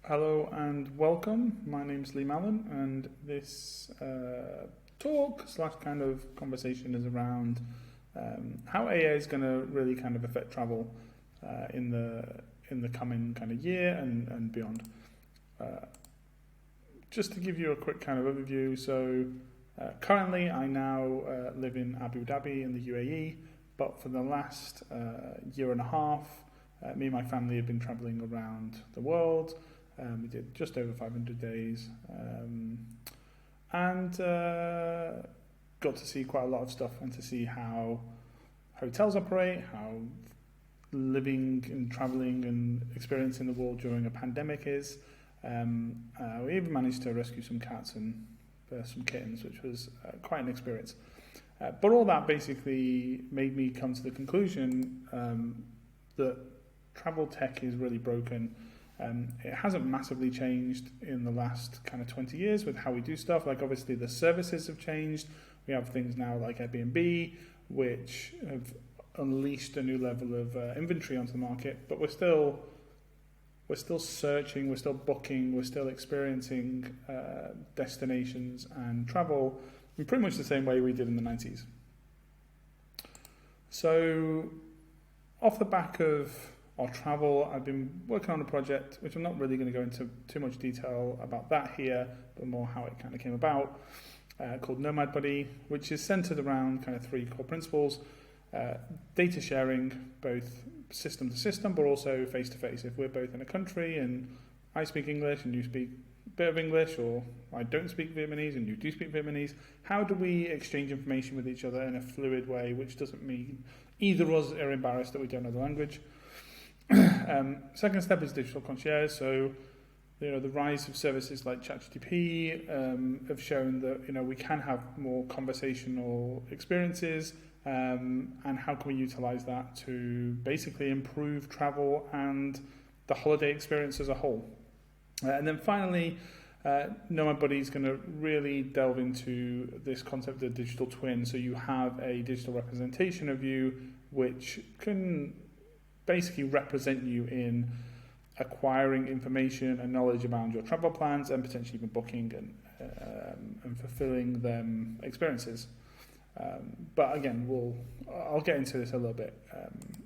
Hello and welcome. My name's Lee Mallon, and this talk slash kind of conversation is around how AI is going to really kind of affect travel in the coming kind of year and beyond. Just to give you a quick kind of overview, so currently I now live in Abu Dhabi in the UAE, but for the last year and a half, me and my family have been traveling around the world. We did just over 500 days and got to see quite a lot of stuff and to see how hotels operate, how living and traveling and experiencing the world during a pandemic is. We even managed to rescue some cats and some kittens, which was quite an experience. But all that basically made me come to the conclusion that travel tech is really broken. It hasn't massively changed in the last kind of 20 years with how we do stuff. Like obviously the services have changed. We have things now like Airbnb, which have unleashed a new level of inventory onto the market, but we're still searching, we're still booking, we're still experiencing destinations and travel in pretty much the same way we did in the 90s. So off the back of our travel, I've been working on a project, which I'm not really going to go into too much detail about that here, but more how it kind of came about, called Nomad Buddy, which is centered around kind of three core principles: data sharing, both system to system, but also face to face. If we're both in a country and I speak English and you speak a bit of English, or I don't speak Vietnamese and you do speak Vietnamese, how do we exchange information with each other in a fluid way, which doesn't mean either of us are embarrassed that we don't know the language? Second step is digital concierge. So, the rise of services like ChatGPT have shown that we can have more conversational experiences, and how can we utilize that to basically improve travel and the holiday experience as a whole. And then finally, Nomad Buddy is going to really delve into this concept of digital twin. So you have a digital representation of you, which can basically represent you in acquiring information and knowledge around your travel plans and potentially even booking and fulfilling them experiences. But again, I'll get into this a little bit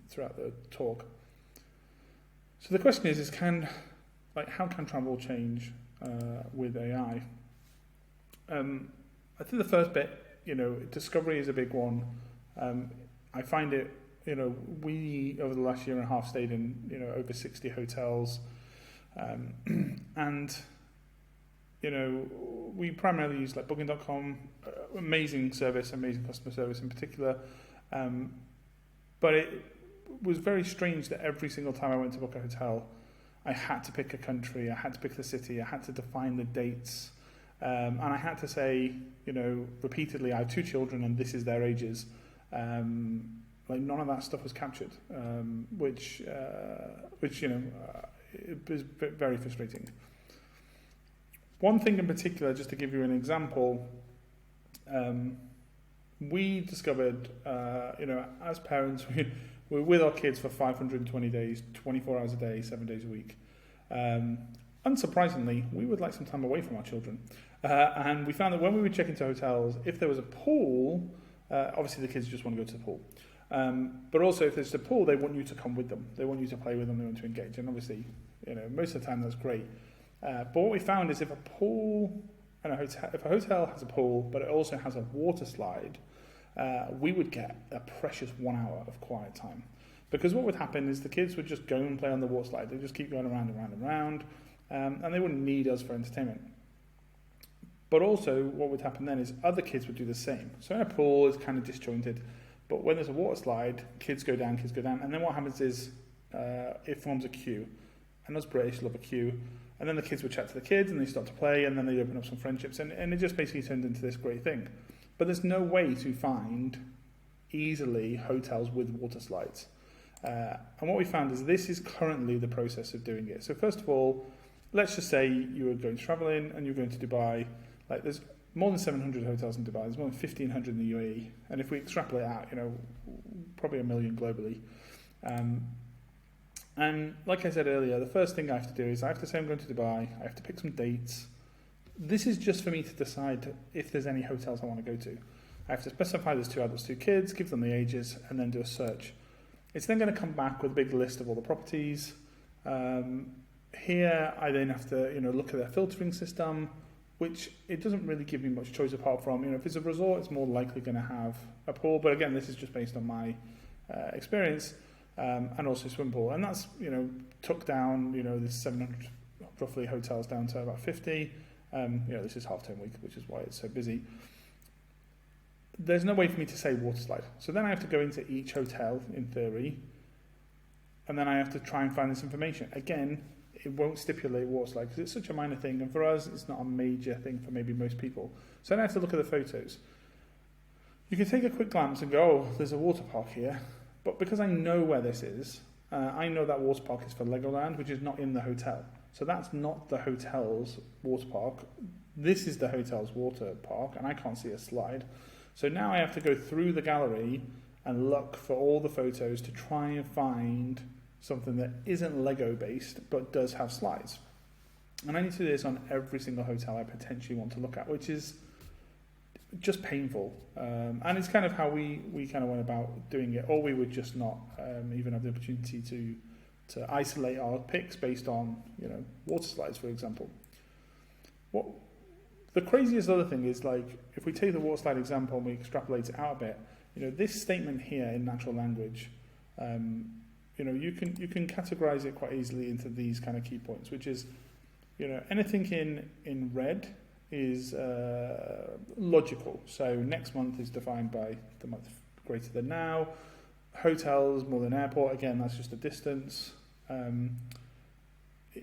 throughout the talk. So the question is how can travel change with AI? I think the first bit, discovery is a big one. I find it. We over the last year and a half stayed in over 60 hotels, and we primarily use like Booking.com, amazing service, amazing customer service in particular, but it was very strange that every single time I went to book a hotel, I had to pick a country, I had to pick the city, I had to define the dates, and I had to say repeatedly, I have 2 children and this is their ages. Like none of that stuff was captured, which it was very frustrating. One thing in particular, just to give you an example, we discovered, as parents, we're with our kids for 520 days, 24 hours a day, 7 days a week. Unsurprisingly, we would like some time away from our children, and we found that when we would check into hotels, if there was a pool, obviously the kids just want to go to the pool. But also if there's a pool, they want you to come with them. They want you to play with them, they want to engage. And obviously, most of the time that's great. But what we found is if a hotel has a pool, but it also has a water slide, we would get a precious 1 hour of quiet time. Because what would happen is the kids would just go and play on the water slide. They'd just keep going around and around and around, and they wouldn't need us for entertainment. But also what would happen then is other kids would do the same. So in a pool, it's kind of disjointed. But when there's a water slide, kids go down, and then what happens is it forms a queue. And us British love a queue. And then the kids would chat to the kids, and they start to play, and then they open up some friendships, and it just basically turned into this great thing. But there's no way to find easily hotels with water slides. And what we found is this is currently the process of doing it. So first of all, let's just say you were going to travel in, and you're going to Dubai. Like there's more than 700 hotels in Dubai. There's more than 1,500 in the UAE. And if we extrapolate out, probably 1 million globally. And like I said earlier, the first thing I have to do is I have to say I'm going to Dubai, I have to pick some dates. This is just for me to decide if there's any hotels I want to go to. I have to specify there's 2 adults, 2 kids, give them the ages, and then do a search. It's then going to come back with a big list of all the properties. Here, I then have to, look at their filtering system, which it doesn't really give me much choice apart from, if it's a resort, it's more likely going to have a pool. But again, this is just based on my experience, and also swim pool. And that's, took down, there's 700 roughly hotels down to about 50. This is half-term week, which is why it's so busy. There's no way for me to say water slide. So then I have to go into each hotel, in theory, and then I have to try and find this information. Again, it won't stipulate water slide because it's such a minor thing, and for us, it's not a major thing for maybe most people. So then I have to look at the photos. You can take a quick glance and go, oh, there's a water park here. But because I know where this is, I know that water park is for Legoland, which is not in the hotel. So that's not the hotel's water park. This is the hotel's water park, and I can't see a slide. So now I have to go through the gallery and look for all the photos to try and find something that isn't Lego based but does have slides. And I need to do this on every single hotel I potentially want to look at, which is just painful. And it's kind of how we kind of went about doing it, or we would just not even have the opportunity to isolate our picks based on water slides, for example. What the craziest other thing is, like, if we take the water slide example and we extrapolate it out a bit, this statement here in natural language, you can categorize it quite easily into these kind of key points, which is, anything in red is logical. So next month is defined by the month greater than now. Hotels more than airport, again, that's just a distance.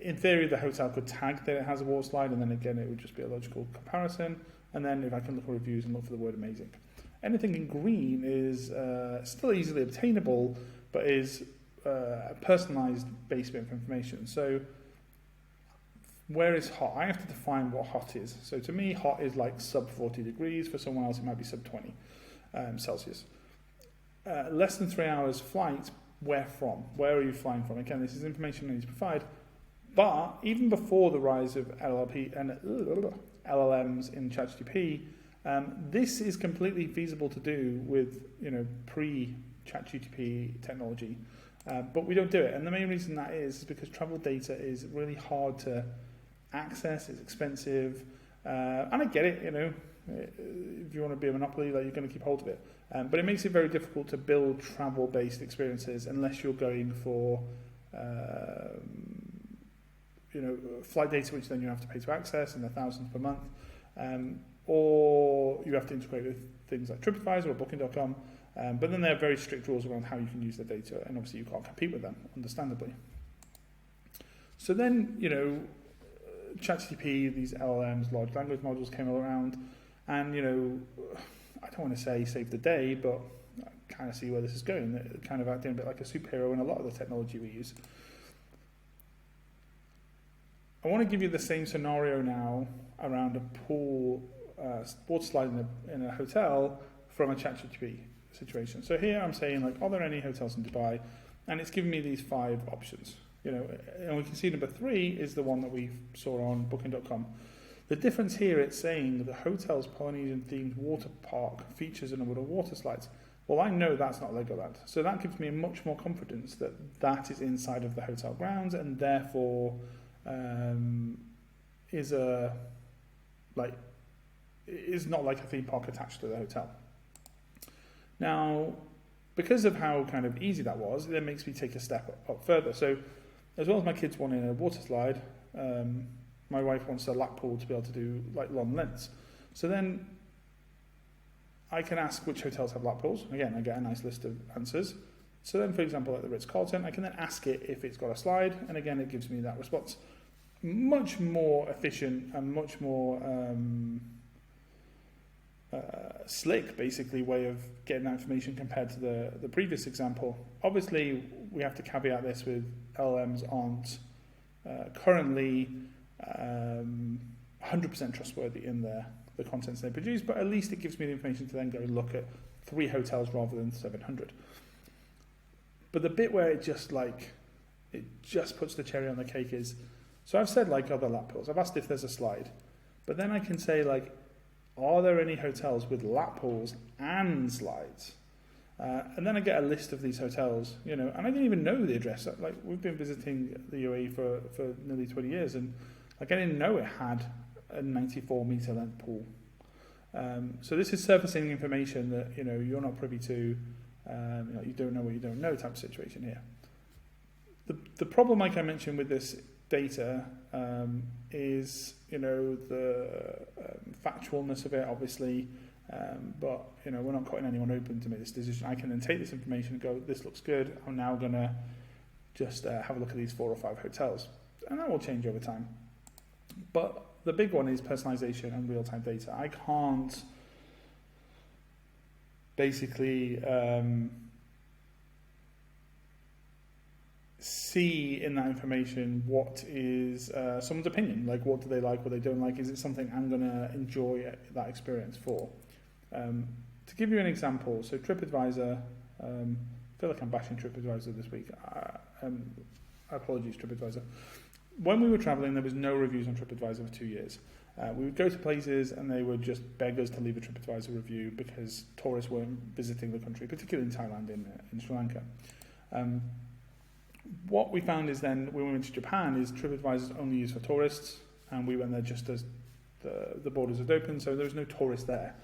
In theory, the hotel could tag that it has a water slide, and then again, it would just be a logical comparison. And then if I can look at reviews and look for the word amazing. Anything in green is still easily obtainable, but is a personalized base bit of information. So where is hot? I have to define what hot is. So to me, hot is like sub 40 degrees. For someone else, it might be sub 20 Celsius. Less than 3 hours flight, where from? Where are you flying from? Again, this is information I need to provide. But even before the rise of LLMs in ChatGPT, this is completely feasible to do with pre-ChatGPT technology, but we don't do it. And the main reason that is because travel data is really hard to access. It's expensive, and I get it. If you want to be a monopoly, like, you're going to keep hold of it. But it makes it very difficult to build travel-based experiences unless you're going for flight data, which then you have to pay to access, and they're thousands per month, or you have to integrate with things like TripAdvisor or Booking.com, but then there are very strict rules around how you can use the data, and obviously you can't compete with them, understandably. So then, ChatGPT, these LLMs, large language models, came around, and, I don't want to say save the day, but I kind of see where this is going. They're kind of acting a bit like a superhero in a lot of the technology we use. I want to give you the same scenario now around a pool, water slide in a hotel from a ChatGPT situation. So here I'm saying, like, are there any hotels in Dubai? And it's giving me these 5 options. And we can see number 3 is the one that we saw on Booking.com. The difference here, it's saying the hotel's Polynesian-themed water park features a number of water slides. Well, I know that's not Legoland. So that gives me much more confidence that that is inside of the hotel grounds, and therefore is not like a theme park attached to the hotel. Now, because of how kind of easy that was, it then makes me take a step up further. So, as well as my kids wanting a water slide, my wife wants a lap pool to be able to do like long lengths. So then I can ask which hotels have lap pools. Again, I get a nice list of answers. So then, for example, at the Ritz-Carlton, I can then ask it if it's got a slide, and again, it gives me that response. Much more efficient and much more slick, basically, way of getting that information compared to the previous example. Obviously, we have to caveat this with LLMs aren't currently 100% trustworthy in the contents they produce, but at least it gives me the information to then go look at 3 hotels rather than 700. But the bit where it just it just puts the cherry on the cake is, so I've said like other lap pools. I've asked if there's a slide, but then I can say like, are there any hotels with lap pools and slides? And then I get a list of these hotels, and I didn't even know the address. Like, we've been visiting the UAE for nearly 20 years, and like, I didn't know it had a 94 meter length pool. So this is surfacing information that you're not privy to. You don't know what you don't know type of situation here. The problem, like I mentioned with this data, is the factualness of it, obviously. But we're not cutting anyone open to make this decision. I can then take this information and go, this looks good. I'm now going to just have a look at these 4 or 5 hotels, and that will change over time. But the big one is personalization and real-time data. I can't basically see in that information what is someone's opinion. Like, what do they like, what they don't like? Is it something I'm going to enjoy that experience for? To give you an example, so TripAdvisor, I feel like I'm bashing TripAdvisor this week. Apologies, TripAdvisor. When we were traveling, there was no reviews on TripAdvisor for 2 years. We would go to places and they would just beg us to leave a TripAdvisor review because tourists weren't visiting the country, particularly in Thailand and in Sri Lanka. What we found is then when we went to Japan is TripAdvisor is only used for tourists, and we went there just as the borders had opened, so there was no tourists there.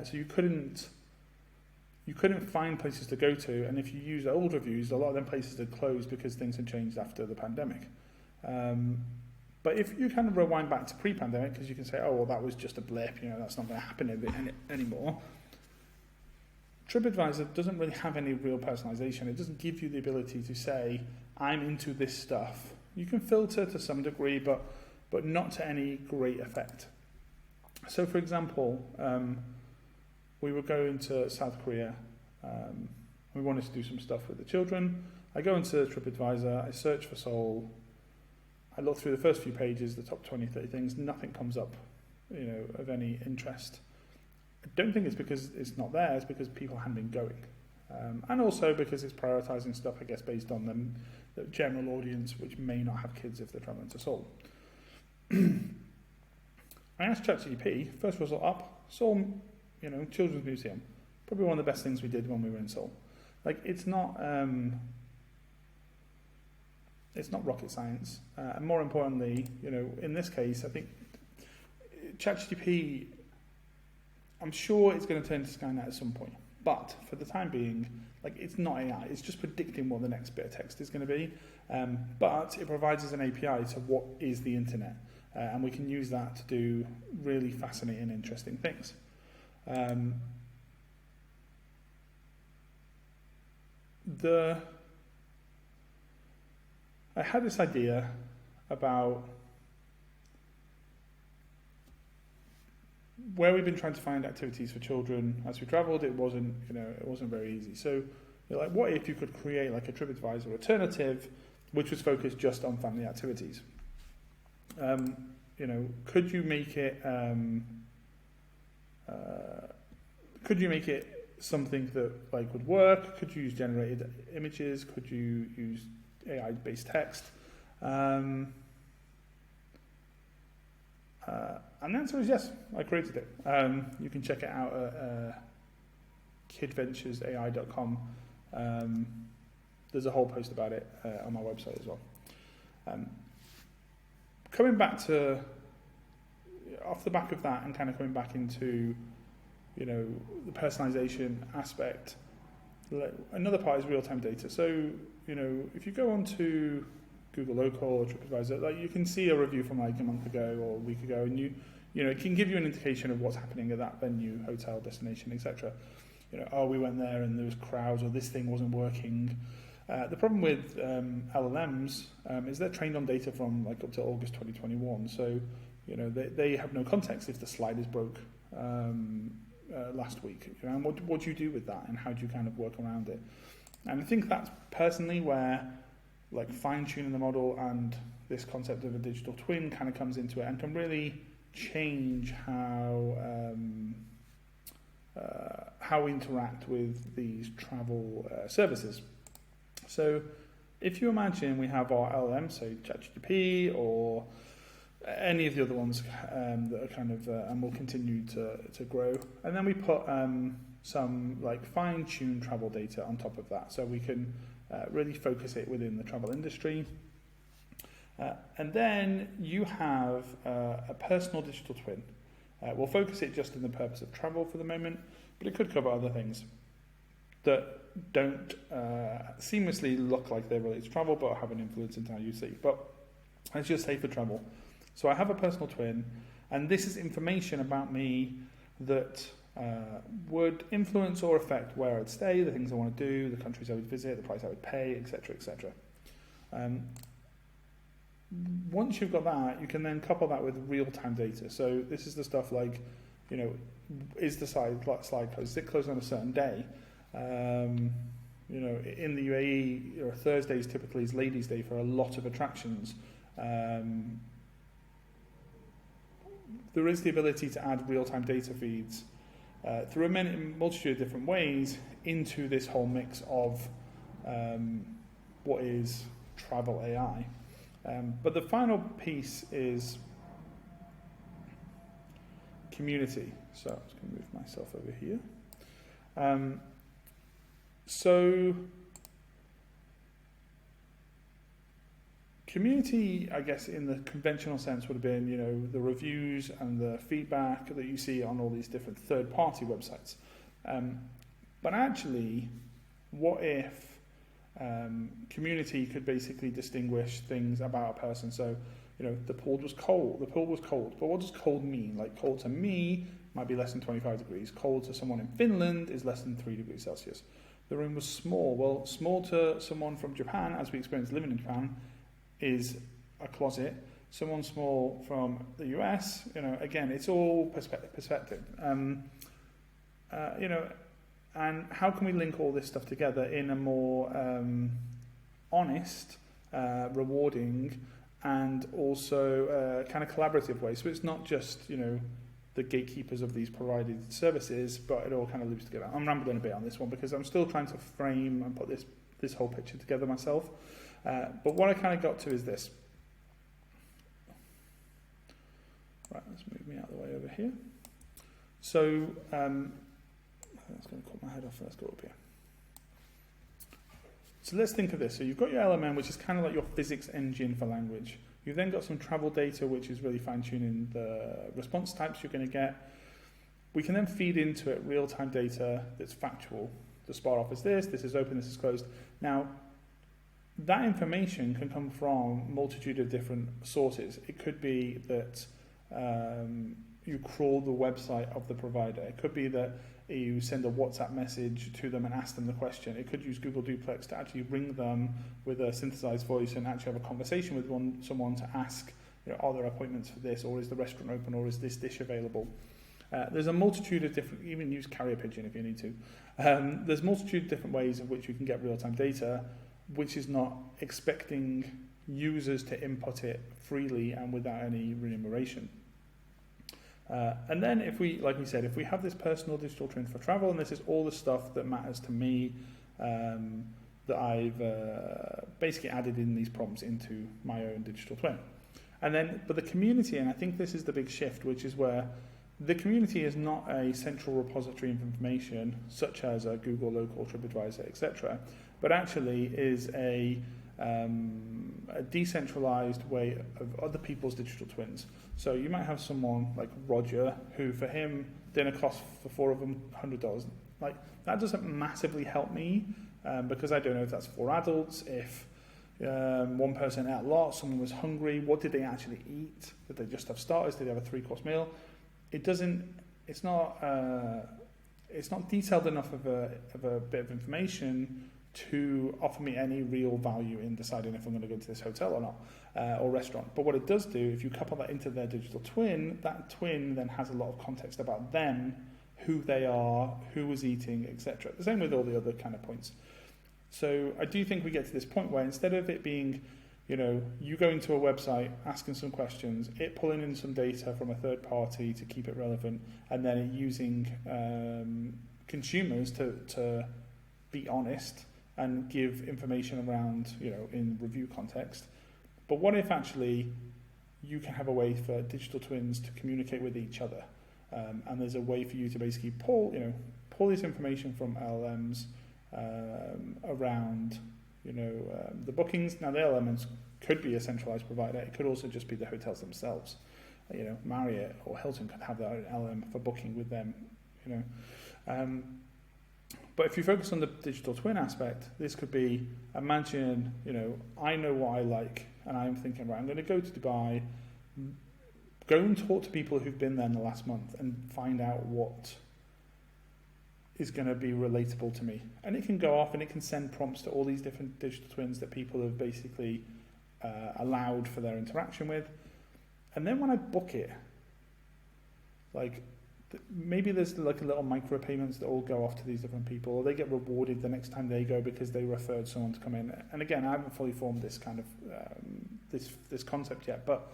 So you couldn't find places to go to, and if you use old reviews, a lot of them places had closed because things had changed after the pandemic. But if you kind of rewind back to pre-pandemic, because you can say, oh, well, that was just a blip, that's not going to happen anymore. TripAdvisor doesn't really have any real personalization. It doesn't give you the ability to say, I'm into this stuff. You can filter to some degree, but not to any great effect. So, for example, we were going to South Korea. We wanted to do some stuff with the children. I go into TripAdvisor, I search for Seoul. I look through the first few pages, the top 20, 30 things, nothing comes up, of any interest. I don't think it's because it's not there, it's because people haven't been going. And also because it's prioritizing stuff, I guess, based on the general audience, which may not have kids if they're traveling to Seoul. I asked ChatGPT, first result up, Seoul, Children's Museum. Probably one of the best things we did when we were in Seoul. Like, it's not rocket science. And more importantly, in this case, I think ChatGPT, I'm sure it's going to turn to Skynet at some point. But for the time being, like, it's not AI. It's just predicting what the next bit of text is going to be. But it provides us an API to what is the internet. And we can use that to do really fascinating, interesting things. I had this idea about where we've been trying to find activities for children as we travelled. It wasn't very easy. So, like, what if you could create like a TripAdvisor alternative, which was focused just on family activities? Could you make it? Could you make it something that like would work? Could you use generated images? Could you use AI-based text? And the answer is yes. I created it. You can check it out at kidventuresai.com. There's a whole post about it on my website as well. Coming back to, off the back of that and kind of coming back into, the personalization aspect, another part is real-time data. So, if you go onto Google Local or TripAdvisor, like, you can see a review from like a month ago or a week ago, and it can give you an indication of what's happening at that venue, hotel, destination, etc. We went there and there was crowds, or this thing wasn't working. The problem with LLMs is they're trained on data from like up to August 2021. So, they have no context if the sliders broke last week. And what do you do with that, and how do you kind of work around it? And I think that's personally where like fine-tuning the model and this concept of a digital twin kind of comes into it and can really change how we interact with these travel services. So if you imagine we have our LLM, so ChatGPT or any of the other ones that are kind of, and will continue to grow, and then we put some like fine-tuned travel data on top of that, so we can really focus it within the travel industry. And then you have a personal digital twin. We'll focus it just in the purpose of travel for the moment, but it could cover other things that don't seamlessly look like they're related to travel, but have an influence in how you see. But let's just say for travel. So I have a personal twin, and this is information about me that would influence or affect where I'd stay, the things I want to do, the countries I would visit, the price I would pay, etc., etc. Once you've got that, you can then couple that with real-time data. So this is the stuff like, you know, is the slide closed? Is it closed on a certain day? You know, in the UAE, Thursdays typically is Ladies' Day for a lot of attractions. There is the ability to add real-time data feeds through a multitude of different ways into this whole mix of what is travel AI. But the final piece is community. So I'm just going to move myself over here. So community, I guess, in the conventional sense would have been, you know, the reviews and the feedback that you see on all these different third-party websites. But actually, what if community could basically distinguish things about a person? So, you know, the pool was cold. But what does cold mean? Like, cold to me might be less than 25 degrees. Cold to someone in Finland is less than 3 degrees Celsius. The room was small. Well, small to someone from Japan, as we experienced living in Japan, is a closet. Someone small from the US, you know, again, it's all perspective. You know, and how can we link all this stuff together in a more honest, rewarding, and also kind of collaborative way? So it's not just, you know, the gatekeepers of these provided services, but it all kind of loops together. I'm rambling a bit on this one because I'm still trying to frame and put this whole picture together myself. But what I kind of got to is this. Right, let's move me out of the way over here. So, that's going to cut my head off. Let's go up here. So let's think of this. So you've got your LLM, which is kind of like your physics engine for language. You've then got some travel data, which is really fine-tuning the response types you're going to get. We can then feed into it real-time data that's factual. The spot off is this is open, this is closed. Now, that information can come from a multitude of different sources. It could be that you crawl the website of the provider. It could be that you send a WhatsApp message to them and ask them the question. It could use Google Duplex to actually ring them with a synthesized voice and actually have a conversation with someone to ask, you know, are there appointments for this, or is the restaurant open, or is this dish available? There's a multitude of different, even use carrier pigeon if you need to. There's a multitude of different ways in which you can get real-time data, which is not expecting users to input it freely and without any remuneration. And then if we, like we said, if we have this personal digital twin for travel, and this is all the stuff that matters to me, that I've basically added in these prompts into my own digital twin. And then, but the community, and I think this is the big shift, which is where the community is not a central repository of information, such as a Google Local, TripAdvisor, etc., but actually is a decentralized way of other people's digital twins. So you might have someone like Roger, who for him, dinner costs for 4 of them $100. Like, that doesn't massively help me because I don't know if that's 4 adults, if one person ate a lot, someone was hungry, what did they actually eat? Did they just have starters? Did they have a 3-course meal? It's not detailed enough of a bit of information to offer me any real value in deciding if I'm going to go to this hotel or not, or restaurant. But what it does do, if you couple that into their digital twin, that twin then has a lot of context about them, who they are, who was eating, etc. The same with all the other kind of points. So I do think we get to this point where instead of it being, you know, you going to a website, asking some questions, it pulling in some data from a third party to keep it relevant, and then it using consumers to be honest and give information around, in review context. But what if actually you can have a way for digital twins to communicate with each other? And there's a way for you to basically pull this information from LLMs around, the bookings. Now, the LLMs could be a centralized provider. It could also just be the hotels themselves. Marriott or Hilton could have their own LLM for booking with them. But if you focus on the digital twin aspect, this could be, imagine, I know what I like, and I'm thinking, right, I'm going to go to Dubai, go and talk to people who've been there in the last month and find out what is going to be relatable to me. And it can go off and it can send prompts to all these different digital twins that people have basically allowed for their interaction with. And then when I book it, maybe there's like a little micro payments that all go off to these different people, or they get rewarded the next time they go because they referred someone to come in. And again, I haven't fully formed this kind of this concept yet, but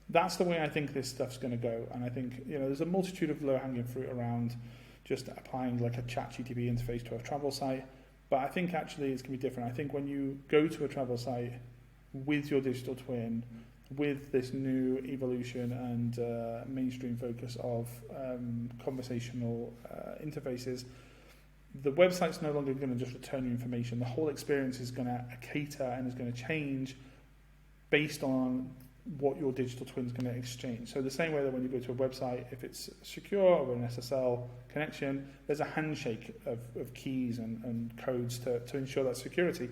that's the way I think this stuff's going to go. And I think there's a multitude of low-hanging fruit around just applying like a ChatGPT interface to a travel site. But I think actually it's going to be different. I think when you go to a travel site with your digital twin, with this new evolution and mainstream focus of conversational interfaces, the website's no longer going to just return you information. The whole experience is going to cater and is going to change based on what your digital twin is going to exchange. So the same way that when you go to a website, if it's secure or an SSL connection, there's a handshake of keys and codes to ensure that security.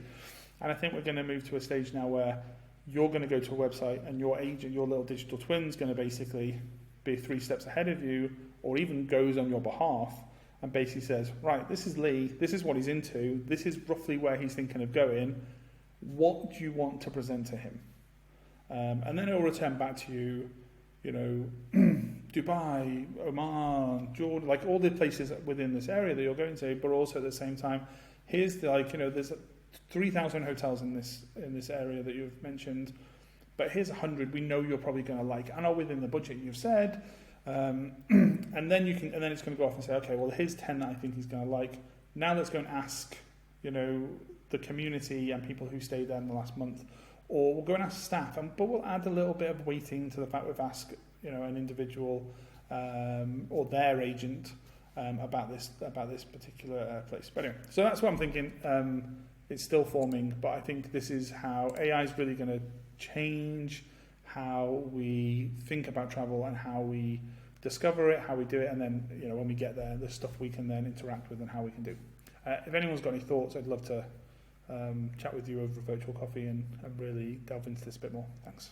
And I think we're going to move to a stage now where you're going to go to a website and your agent, your little digital twin, is going to basically be 3 steps ahead of you, or even goes on your behalf and basically says, right, this is Lee, this is what he's into, this is roughly where he's thinking of going, what do you want to present to him? And then it'll return back to you, Dubai, Oman, Jordan, like all the places within this area that you're going to, but also at the same time, here's there's 3,000 hotels in this area that you've mentioned, but here's 100 we know you're probably going to like and are within the budget you've said, and then it's going to go off and say, okay, well, here's 10 that I think he's going to like. Now let's go and ask the community and people who stayed there in the last month, or we'll go and ask staff, but we'll add a little bit of weighting to the fact we've asked an individual or their agent about this particular place. But anyway, so that's what I'm thinking. It's still forming, but I think this is how AI is really going to change how we think about travel and how we discover it, how we do it, and then when we get there, the stuff we can then interact with and how we can do. If anyone's got any thoughts, I'd love to chat with you over a virtual coffee and really delve into this a bit more. Thanks.